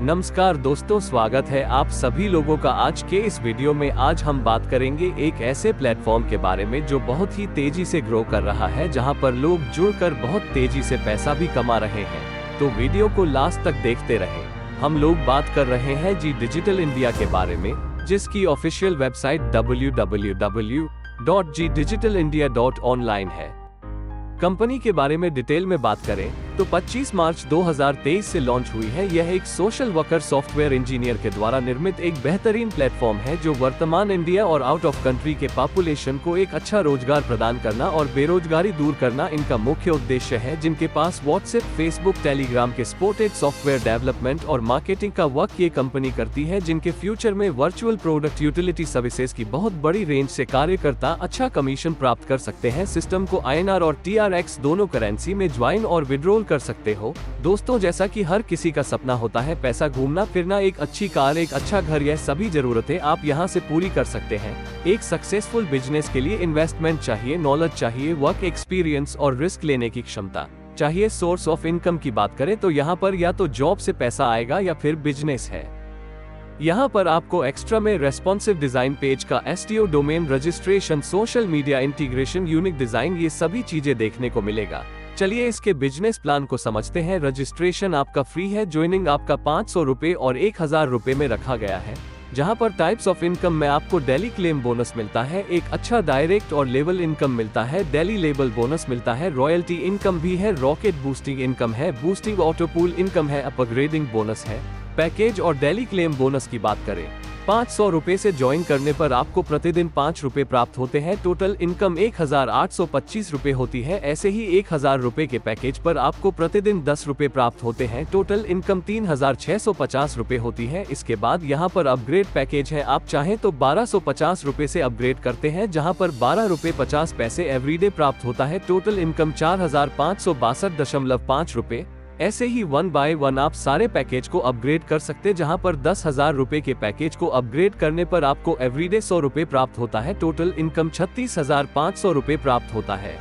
नमस्कार दोस्तों, स्वागत है आप सभी लोगों का आज के इस वीडियो में। आज हम बात करेंगे एक ऐसे प्लेटफॉर्म के बारे में जो बहुत ही तेजी से ग्रो कर रहा है, जहां पर लोग जुड़कर बहुत तेजी से पैसा भी कमा रहे हैं। तो वीडियो को लास्ट तक देखते रहें। हम लोग बात कर रहे हैं जी डिजिटल इंडिया के बारे में, जिसकी ऑफिशियल वेबसाइट www.gdigitalindia.online है। कंपनी के बारे में डिटेल में बात करें तो 25 मार्च 2023 से लॉन्च हुई है। यह एक सोशल वर्कर सॉफ्टवेयर इंजीनियर के द्वारा निर्मित एक बेहतरीन प्लेटफॉर्म है जो वर्तमान इंडिया और आउट ऑफ कंट्री के पॉपुलेशन को एक अच्छा रोजगार प्रदान करना और बेरोजगारी दूर करना इनका मुख्य उद्देश्य है। जिनके पास व्हाट्सएप, फेसबुक, टेलीग्राम के सपोर्टेड सॉफ्टवेयर डेवलपमेंट और मार्केटिंग का वर्क ये कंपनी करती है, जिनके फ्यूचर में वर्चुअल प्रोडक्ट यूटिलिटी सर्विसेज की बहुत बड़ी रेंज से कार्यकर्ता अच्छा कमीशन प्राप्त कर सकते हैं। सिस्टम को INR और TRX दोनों करेंसी में ज्वाइन और विड्रॉल कर सकते हो। दोस्तों, जैसा कि हर किसी का सपना होता है पैसा, घूमना फिरना, एक अच्छी कार, एक अच्छा घर, यह सभी जरूरतें आप यहां से पूरी कर सकते हैं। एक सक्सेसफुल बिजनेस के लिए इन्वेस्टमेंट चाहिए, नॉलेज चाहिए, वर्क एक्सपीरियंस और रिस्क लेने की क्षमता चाहिए। सोर्स ऑफ इनकम की बात करें तो यहाँ पर या तो जॉब से पैसा आएगा या फिर बिजनेस है। यहाँ पर आपको एक्स्ट्रा में रेस्पॉन्सिव डिजाइन, पेज का SEO, domain registration, social media integration, unique design, ये सभी चीजें देखने को मिलेगा। चलिए इसके बिजनेस प्लान को समझते हैं। रजिस्ट्रेशन आपका फ्री है, ज्वाइनिंग आपका 500 रुपए और 1000 रुपए में रखा गया है। जहां पर टाइप्स ऑफ इनकम में आपको डेली क्लेम बोनस मिलता है, एक अच्छा डायरेक्ट और लेवल इनकम मिलता है, डेली लेबल बोनस मिलता है, रॉयल्टी इनकम भी है, रॉकेट बूस्टिंग इनकम है, बूस्टिंग ऑटोपूल इनकम है, अपग्रेडिंग बोनस है। पैकेज और डेली क्लेम बोनस की बात करें, 500 रुपए से ज्वाइन करने पर आपको प्रतिदिन 5 रुपए प्राप्त होते हैं। टोटल इनकम 1825 रुपए होती है। ऐसे ही 1000 रुपए के पैकेज पर आपको प्रतिदिन 10 रुपए प्राप्त होते हैं। टोटल इनकम 3650 रुपए होती है। इसके बाद यहाँ पर अपग्रेड पैकेज है। आप चाहें तो 1250 रुपए से अपग्रेड करते हैं, जहाँ पर 12 रुपए 50 पैसे एवरीडे प्राप्त होता है। टोटल इनकम 4562.5 रुपए। ऐसे ही 1 बाय 1 आप सारे पैकेज को अपग्रेड कर सकते, जहां पर 10,000 रुपए के पैकेज को अपग्रेड करने पर आपको एवरीडे 100 रुपए प्राप्त होता है। टोटल इनकम 36,500 रुपए प्राप्त होता है।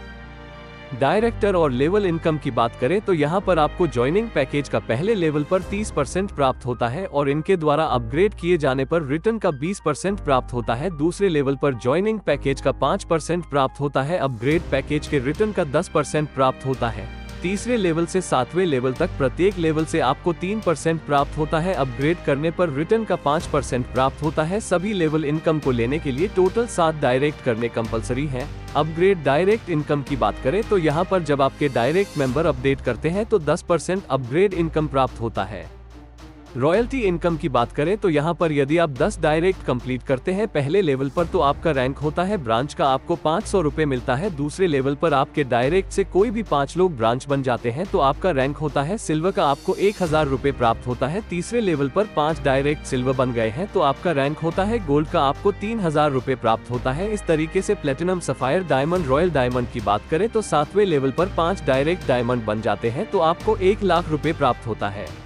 डायरेक्टर और लेवल इनकम की बात करें तो यहाँ पर आपको ज्वाइनिंग पैकेज का पहले लेवल पर 30% प्राप्त होता है और इनके द्वारा अपग्रेड किए जाने पर रिटर्न का 20% प्राप्त होता है। दूसरे लेवल पर ज्वाइनिंग पैकेज का 5% प्राप्त होता है, अपग्रेड पैकेज के रिटर्न का 10% प्राप्त होता है। तीसरे लेवल से 7वें लेवल तक प्रत्येक लेवल से आपको 3% प्राप्त होता है। अपग्रेड करने पर रिटर्न का 5% प्राप्त होता है। सभी लेवल इनकम को लेने के लिए टोटल 7 डायरेक्ट करने कंपलसरी है। अपग्रेड डायरेक्ट इनकम की बात करें तो यहाँ पर जब आपके डायरेक्ट मेंबर अपडेट करते हैं तो 10% अपग्रेड इनकम प्राप्त होता है। रॉयल्टी इनकम की बात करें तो यहाँ पर यदि आप 10 डायरेक्ट कंप्लीट करते हैं पहले लेवल पर तो आपका रैंक होता है ब्रांच का, आपको 500 रुपए मिलता है। दूसरे लेवल पर आपके डायरेक्ट से कोई भी 5 लोग ब्रांच बन जाते हैं तो आपका रैंक होता है सिल्वर का, आपको 1000 रुपए प्राप्त होता है। तीसरे लेवल पर 5 डायरेक्ट सिल्वर बन गए हैं तो आपका रैंक होता है गोल्ड का, आपको 3000 रुपए प्राप्त होता है। इस तरीके से platinum, sapphire, diamond, royal diamond की बात करें तो 7वें लेवल पर 5 डायरेक्ट डायमंड बन जाते हैं तो आपको 1 लाख रुपए प्राप्त होता है।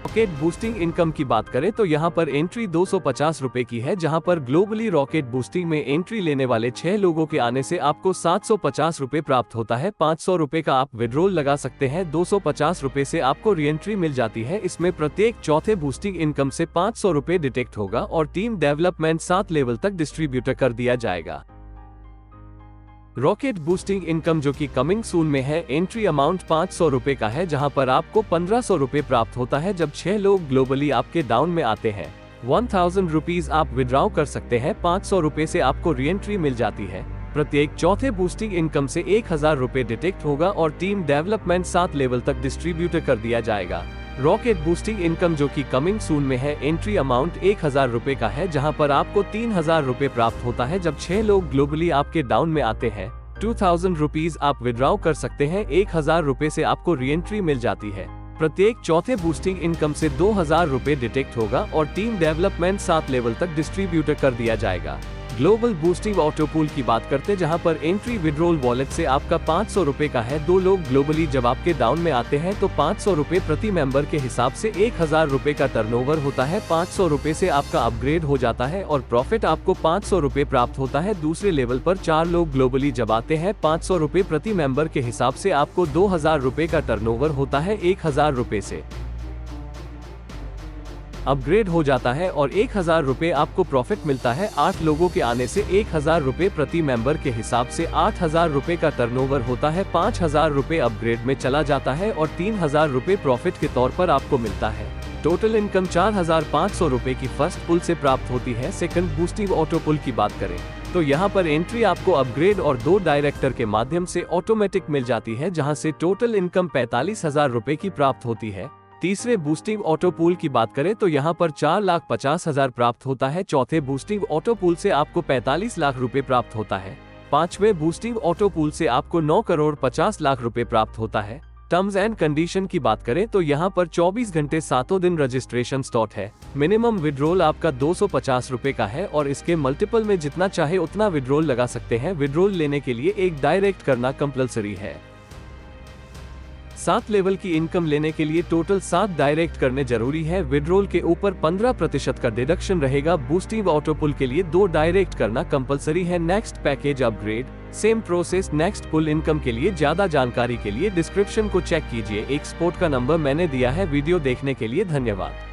रॉकेट बूस्टिंग इनकम की बात करें तो यहाँ पर एंट्री 250 रुपए की है, जहाँ पर ग्लोबली रॉकेट बूस्टिंग में एंट्री लेने वाले 6 लोगों के आने से आपको 750 रुपए प्राप्त होता है। 500 रुपए का आप विड्रॉल लगा सकते हैं। 250 रुपए से आपको रीएंट्री मिल जाती है। इसमें प्रत्येक चौथे बूस्टिंग इनकम से 500 रुपए डिटेक्ट होगा और टीम डेवलपमेंट 7 लेवल तक डिस्ट्रीब्यूटर कर दिया जाएगा। रॉकेट बूस्टिंग इनकम जो कि कमिंग सून में है, एंट्री अमाउंट 500 रुपए का है, जहां पर आपको 1500 रुपए प्राप्त होता है जब 6 लोग ग्लोबली आपके डाउन में आते हैं। 1000 रुपीज आप विड्रॉ कर सकते हैं। 500 रुपए से आपको रीएंट्री मिल जाती है। प्रत्येक चौथे बूस्टिंग इनकम से 1000 रुपए डिटेक्ट होगा और टीम डेवलपमेंट 7 लेवल तक डिस्ट्रीब्यूटर कर दिया जाएगा। रॉकेट बूस्टिंग इनकम जो कि कमिंग सून में है, एंट्री अमाउंट 1000 रुपए का है, जहां पर आपको 3000 रुपए प्राप्त होता है जब 6 लोग ग्लोबली आपके डाउन में आते हैं। 2000 रुपीज आप विड्रॉ कर सकते हैं। 1000 रुपए से आपको रीएंट्री मिल जाती है। प्रत्येक चौथे बूस्टिंग इनकम से 2000 रुपए डिटेक्ट होगा और टीम डेवलपमेंट 7 लेवल तक डिस्ट्रीब्यूटर कर दिया जाएगा। ग्लोबल बूस्टिंग ऑटोपूल की बात करते जहां पर एंट्री विड्रॉल वॉलेट से आपका 500 रुपए का है। 2 लोग ग्लोबली जब आपके डाउन में आते हैं तो 500 रुपए प्रति मेंबर के हिसाब से 1000 रुपए का टर्नओवर होता है। 500 रुपए से आपका अपग्रेड हो जाता है और प्रॉफिट आपको 500 रुपए प्राप्त होता है। दूसरे लेवल पर 4 लोग ग्लोबली जब आते हैं 500 रुपए प्रति मेंबर के हिसाब से आपको 2000 रुपए का टर्नओवर होता है 1000 रुपए से। अपग्रेड हो जाता है और 1000 रुपए आपको प्रॉफिट मिलता है। 8 लोगों के आने से 1000 रुपए प्रति मेंबर के हिसाब से 8000 रुपए का टर्नओवर होता है। 5000 रुपए अपग्रेड में चला जाता है और 3000 रुपए प्रॉफिट के तौर पर आपको मिलता है। टोटल इनकम 4500 रुपए की फर्स्ट पुल से प्राप्त होती है। सेकंड बूस्टिंग ऑटो पुल की बात करें तो यहाँ पर एंट्री आपको अपग्रेड और 2 डायरेक्टर के माध्यम से ऑटोमेटिक मिल जाती है, जहाँ से टोटल इनकम 45,000 रुपए की प्राप्त होती है। तीसरे बूस्टिंग ऑटो पूल की बात करें तो यहाँ पर 4,50,000 प्राप्त होता है। चौथे बूस्टिंग ऑटो पूल से आपको 45 लाख रुपए प्राप्त होता है। पांचवे बूस्टिंग ऑटो पूल से आपको 9,50,00,000 रुपए प्राप्त होता है। टर्म्स एंड कंडीशन की बात करें तो यहाँ पर 24 घंटे 7 दिन रजिस्ट्रेशन स्लॉट है। मिनिमम विड्रॉल आपका 250 रुपए का है और इसके मल्टीपल में जितना चाहे उतना विड्रॉल लगा सकते हैं। विड्रॉल लेने के लिए एक डायरेक्ट करना कंपलसरी है। 7 लेवल की इनकम लेने के लिए टोटल 7 डायरेक्ट करने जरूरी है। विड्रॉल के ऊपर 15% का डिडक्शन रहेगा। बूस्टिंग ऑटो पुल के लिए 2 डायरेक्ट करना कंपलसरी है। Next package upgrade same process. Next pull income के लिए ज्यादा जानकारी के लिए डिस्क्रिप्शन को चेक कीजिए। एक स्पोर्ट का नंबर मैंने दिया है। वीडियो देखने के लिए धन्यवाद।